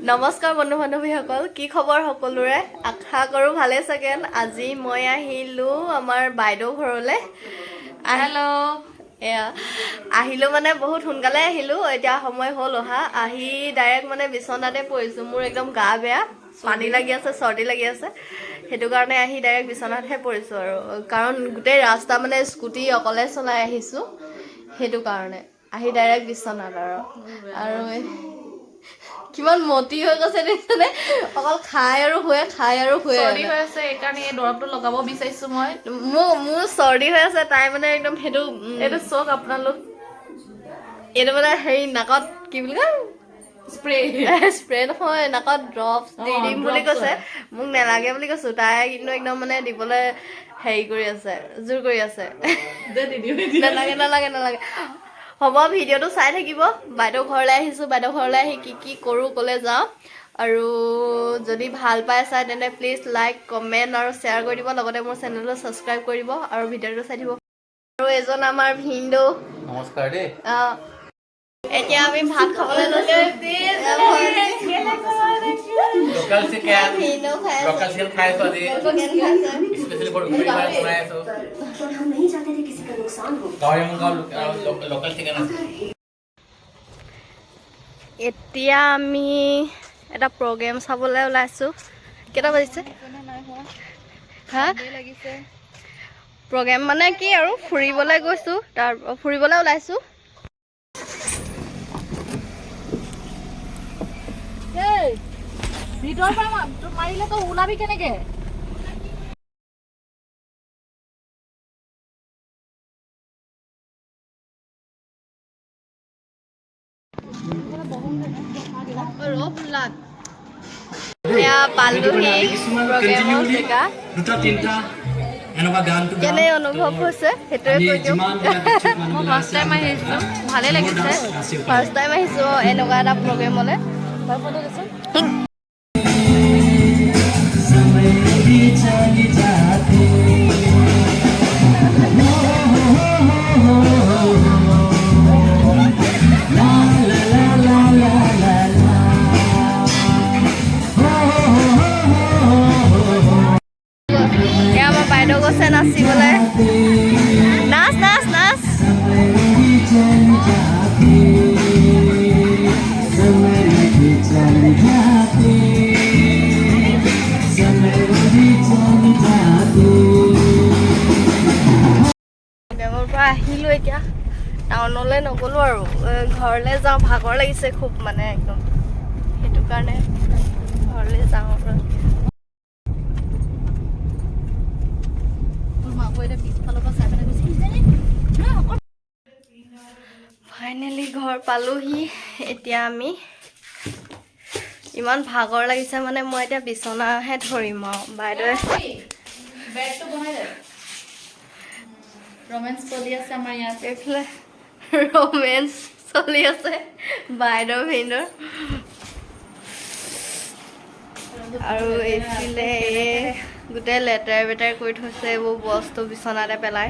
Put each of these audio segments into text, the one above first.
নমস্কাৰ বন্ধু বান্ধৱীসকল, কি খবৰ সকলোৰে? আশা কৰোঁ ভালে চাগে। আজি মই আহিলোঁ আমাৰ বাইদেউ ঘৰলৈ। আহিলোঁ মানে বহুত সোনকালে আহিলোঁ। এতিয়া সময় হ'ল অহা। আহি ডাইৰেক্ট মানে বিচনাতে পৰিছোঁ। মোৰ একদম গা বেয়া, পানী লাগি আছে, চৰ্দি লাগি আছে। সেইটো কাৰণে আহি ডাইৰেক্ট বিচনাতহে পৰিছোঁ আৰু কাৰণ গোটেই ৰাস্তা মানে স্কুটি অকলে চলাই আহিছোঁ। সেইটো কাৰণে আহি ডাইৰেক্ট বিচনাত আৰু কিমান মতি হৈ গৈছে দেখিছেনে? অকল খাই আৰু শুৱে চৰ্দি হৈ আছে, এইকাৰণে এই দৰৱটো লগাব বিচাৰিছো মই। মোৰ চৰ্দি হৈ আছে, তাই মানে একদম সেইটো এইটো চাওক আপোনালোক, এইটো মানে হেৰি নাকত কি বুলি কয় স্প্ৰে নহয়, নাকত ড্ৰপছ দি দিম বুলি কৈছে। মোক নেলাগে বুলি কৈছো, তাই কিন্তু একদম মানে দিবলৈ হেৰি কৰি আছে, জোৰ কৰি আছে। নালাগে হ'ব, ভিডিঅ'টো চাই থাকিব। বাইদেউ ঘৰলৈ আহিছোঁ, বাইদেউ ঘৰলৈ আহি কি কৰোঁ, ক'লৈ যাওঁ। আৰু যদি ভাল পাই চাই তেন্তে প্লিজ লাইক, কমেণ্ট আৰু শ্বেয়াৰ কৰি দিব। লগতে মোৰ চেনেলটো ছাবস্ক্ৰাইব কৰিব আৰু ভিডিঅ'টো চাই দিব। আৰু এজন আমাৰ ভিনদেউ, নমস্কাৰ দেই। এতিয়া আমি ভাত খাবলৈ লৈছোঁ। লোকেল চিকেন খাইছোঁ আজি। স্পেচিয়েলি বনাই আছোঁ। গাহৰি মাংস লোকেল চিকেন আছে। এতিয়া আমি এটা প্ৰগ্ৰেম চাবলৈ ওলাইছোঁ। কেইটা বাজিছে? হা? প্ৰগ্ৰেম মানে কি আৰু ফুৰিবলৈ গৈছোঁ, ফুৰিবলৈ ওলাইছোঁ। ভিতৰৰ পৰা মাৰিলে তই ওলাবি কেনেকে? এয়া পালোহি প্ৰগ্ৰেমৰ জেগা। কেনে অনুভৱ হৈছে সেইটোৱে কৈ দিয়ক। মই ফাৰ্ষ্ট টাইম আহিছোঁ, ভালে লাগিছে। ফাৰ্ষ্ট টাইম আহিছোঁ এনেকুৱা এটা প্ৰগ্ৰেমলৈ। এয়া আমাৰ বাইদেউ গৈছে নাচিবলৈ। নাচ নাচ নাচ। ডেমৰ পৰা আহিলোঁ, এতিয়া টাউনলৈ নগ'লোঁ আৰু ঘৰলৈ যাওঁ। ভাগৰ লাগিছে খুব মানে একদম, সেইটো কাৰণে ঘৰলৈ যাওঁ আৰু। ফাইনেলি ঘৰ পালোহি। এতিয়া আমি ইমান ভাগৰ লাগিছে মানে মই এতিয়া বিচনাহে ধৰিম আৰু। বাইদেৱে ৰমেঞ্চ চলি আছে আমাৰ ইয়াত। এইফালে ৰমেঞ্চ চলি আছে বাইদেউ ভিনদেউৰ। আৰু এইফালে গোটেই লেতেৰা বেতেৰা কৰি থৈছে, এইবোৰ বস্তু বিচনাতে পেলাই।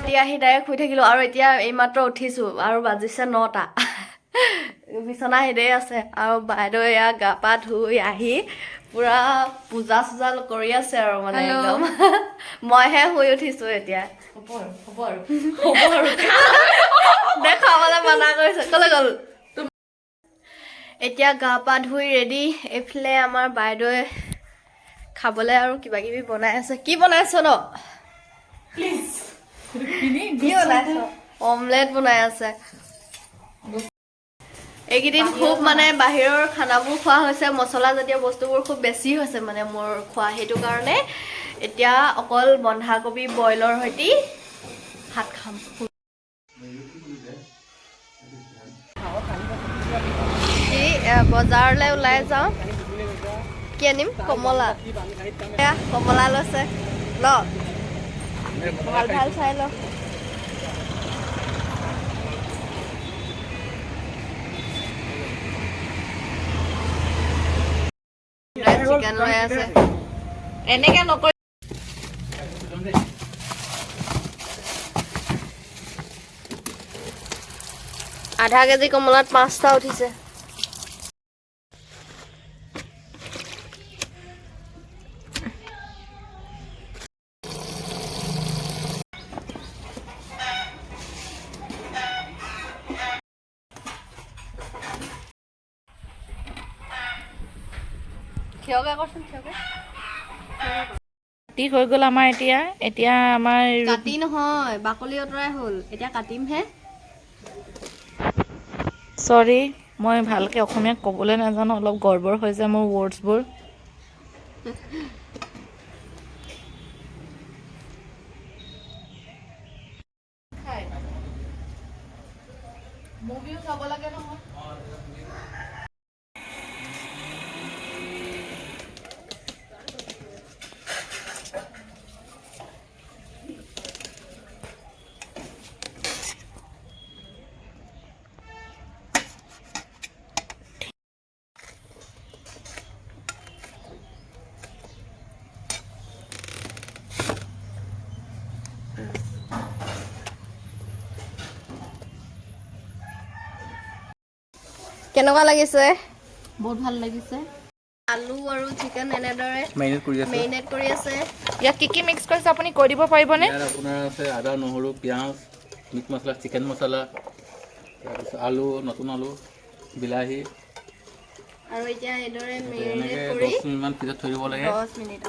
এতিয়া আহি ডাইৰেক্ট শুই থাকিলোঁ আৰু এতিয়া এইমাত্ৰ উঠিছোঁ আৰু বাজিছে 9টা। বিচনা সিদেই আছে আৰু বাইদেউ এয়া গা পা ধুই আহি পুৰা পূজা চূজা কৰি আছে আৰু মানে একদম। মইহে শুই উঠিছোঁ এতিয়া। দেখাবলৈ মানা কৰিছে, ক'লৈ গ'ল? এতিয়া গা পা ধুই ৰেডি। এইফালে আমাৰ বাইদেৱে খাবলৈ আৰু কিবা কিবি বনাই আছে। কি বনাইছ ন? কি বনাইছ? অমলেট বনাই আছে। এইকেইদিন খুব মানে বাহিৰৰ খানাবোৰ খোৱা হৈছে, মছলাজাতীয় বস্তুবোৰ খুব বেছি হৈছে মানে মোৰ খোৱা। সেইটো কাৰণে এতিয়া অকল বন্ধাকবি বইলৰ সৈতে ভাত খাম। বজাৰলৈ ওলাই যাওঁ। কি আনিম? কমলা। এয়া কমলা লৈছে, ল ভাল ভাল চাই ল। চিকেন লৈ আছে এনেকে নকৰি। আধা কেজি কমলাত 5টা উঠিছে। কাটি হৈ গ'ল আমাৰ এতিয়া আমাৰ কাটি নহয় বাকলি অতৰাই হ'ল, এতিয়া কাটিমহে। চৰি মই ভালকৈ অসমীয়া ক'বলৈ নাজানো, অলপ গড়বড় হৈ যায় মোৰ ৱৰ্ডছবোৰ। মুভিও চাব লাগে নহয়। কেনেকুৱা লাগিছে? বহুত ভাল লাগিছে। আলু আৰু চিকেন এনেদৰে মেৰিনেট কৰি আছে। ইয়াত কি মিক্স কৰিছে আপুনি কৈ দিব পাৰিবনে? ইয়াত আপোনাৰ আছে আদা, নহৰু, পিঁয়াজ, মিট মছলা, চিকেন মছলা, তাৰপিছত আলু, নতুন আলু, বিলাহী আৰু এতিয়া এইদৰে মেৰিনেট এনেকৈ কৰি 10 মিনিটমান পিছত থৈ দিব লাগে। 10 মিনিট।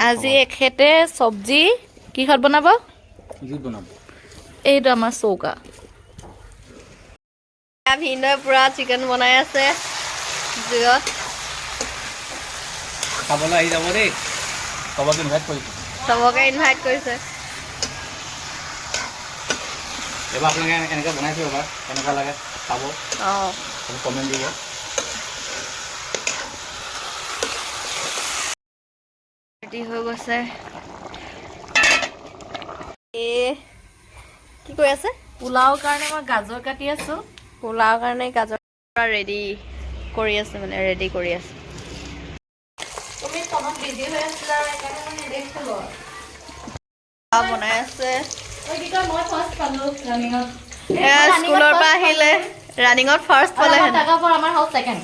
আজি এখেতে চব্জি কিহত বনাব? জুইত বনাব। এইটো আমাৰ চৌকা। ভিনদেউৱে পুৰা চিকেন বনাই আছে জুইত। খাবলৈ আহি যাব দেই, চবকে ইনভাইট কৰিছোঁ। চবকে ইনভাইট কৰিছে। এবাৰ আপোনালোকে এনেকৈ বনাইছোঁ, এবাৰ কেনেকুৱা লাগে খাব, কমেণ্ট দিব। ৰেডি হৈ গৈছে। কি কৰি আছে? পোলাওৰ কাৰণে মই গাজৰ কাটি আছোঁ। পোলাওৰ কাৰণে গাজৰ ৰেডি কৰি আছে, মানে ৰেডি কৰি আছে। তুমি ফোনত বিজি হৈ আছিলা সেইকাৰণে মই নেদেখিলোঁ। বনাই আছে। মই ফাৰ্ষ্ট পালোঁ ৰানিঙত। স্কুলৰ পৰা আহিলে ৰানিঙত ফাৰ্ষ্ট পালে। আমাৰ হাউচ ছেকেণ্ড।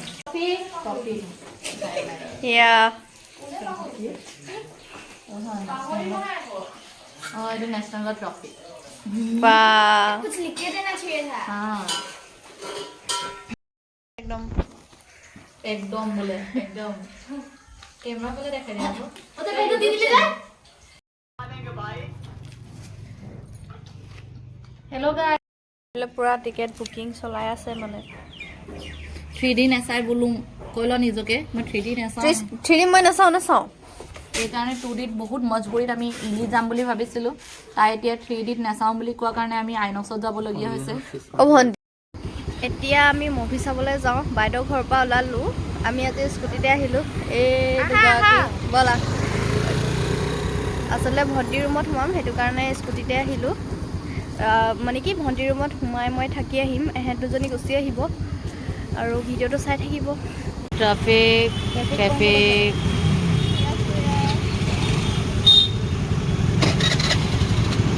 এইটো নেশ্যনেল ট্ৰফি। বা একদম একদম বোলে একদম কেমেৰা পেলে দেখাই দিয়া আকৌ। হেল্ল' গাইজ, পুৰা টিকেট বুকিং চলাই আছে মানে। 3D নেচাই বোলো কৈ ল নিজকে, মই 3D নেচাওঁ। 3D মই নাচাওঁ। সেইকাৰণে 2Dত বহুত মজবুৰিত আমি ইলি যাম বুলি ভাবিছিলোঁ। তাই এতিয়া 3Dত নাচাওঁ বুলি কোৱা কাৰণে আমি আইনক্সত যাবলগীয়া হৈছে। ভণ্টি এতিয়া আমি মুভি চাবলৈ যাওঁ। বাইদেউ ঘৰৰ পৰা ওলালোঁ। আমি আজি স্কুটিতে আহিলোঁ। ব'লা, আচলতে ভণ্টিৰ ৰুমত সোমাম, সেইটো কাৰণে স্কুটিতে আহিলোঁ। মানে কি ভণ্টিৰ ৰুমত সোমাই মই থাকি আহিম, এহেঁত দুজনী গুচি আহিব আৰু ভিডিঅ'টো চাই থাকিব। ট্ৰাফিক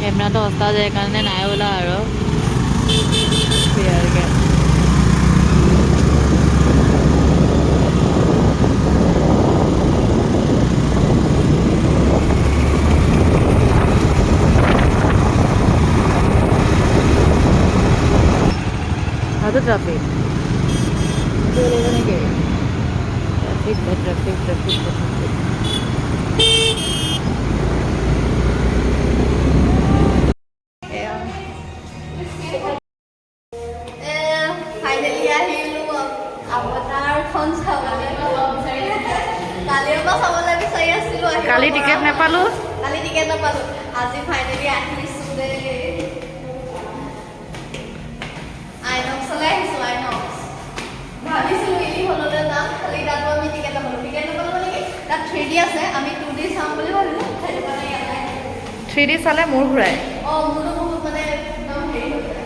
কেমেৰাটো অস্তা যায় কাৰণে নাই ওলা আৰু ট্ৰাফিক ফাইনেলি আহিলোঁ অৱতাৰখন চাবলৈ। কালিৰ পৰা চাবলৈ বিচাৰি আছিলোঁ। কালি টিকেট নাপালোঁ। আজি ফাইনেলি আহিছোঁ দেই। আইনক্সলৈ আহিছোঁ। ভাবিছিলোঁ ইলি হললৈ যাম, খালি তাতো আমি টিকেট নাপালোঁ মানে কি তাত 3D আছে, আমি 2D চাম বুলি ভাবিলোঁ। সেইটো কাৰণে ইয়াতে 3D চালে মূৰ ঘূৰাই। মোৰতো বহুত মানে একদম হেৰি হৈ যায়।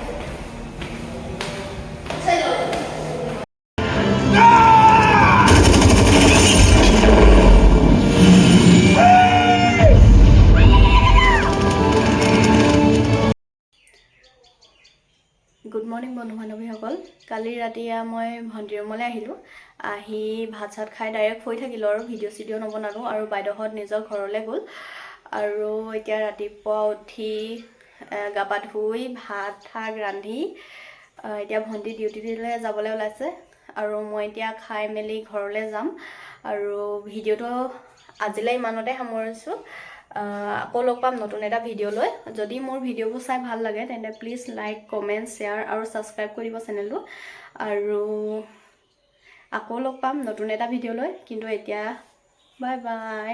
গুড মৰ্ণিং বন্ধু বান্ধৱীসকল। কালি ৰাতি মই ভণ্টিৰ ৰুমলৈ আহিলোঁ। আহি ভাত চাত খাই ডাইৰেক্ট শুই থাকিলোঁ আৰু ভিডিঅ' চিডিঅ' নবনালোঁ। আৰু বাইদেউহঁত নিজৰ ঘৰলৈ গ'ল। আৰু এতিয়া ৰাতিপুৱা উঠি গা পা ধুই ভাত শাক ৰান্ধি এতিয়া ভণ্টি ডিউটিলৈ যাবলৈ ওলাইছে। আৰু মই এতিয়া খাই মেলি ঘৰলৈ যাম। আৰু ভিডিঅ'টো আজিলৈ ইমানতে সামৰিছোঁ। আকৌ লগ পাম নতুন এটা ভিডিঅ' লৈ। যদি মোৰ ভিডিঅ'বোৰ চাই ভাল লাগে তেন্তে প্লিজ লাইক কমেণ্ট শ্বেয়াৰ আৰু ছাবস্ক্ৰাইব কৰিব চেনেলটো। আৰু আকৌ লগ পাম নতুন এটা ভিডিঅ' লৈ। কিন্তু এতিয়া বাই বাই।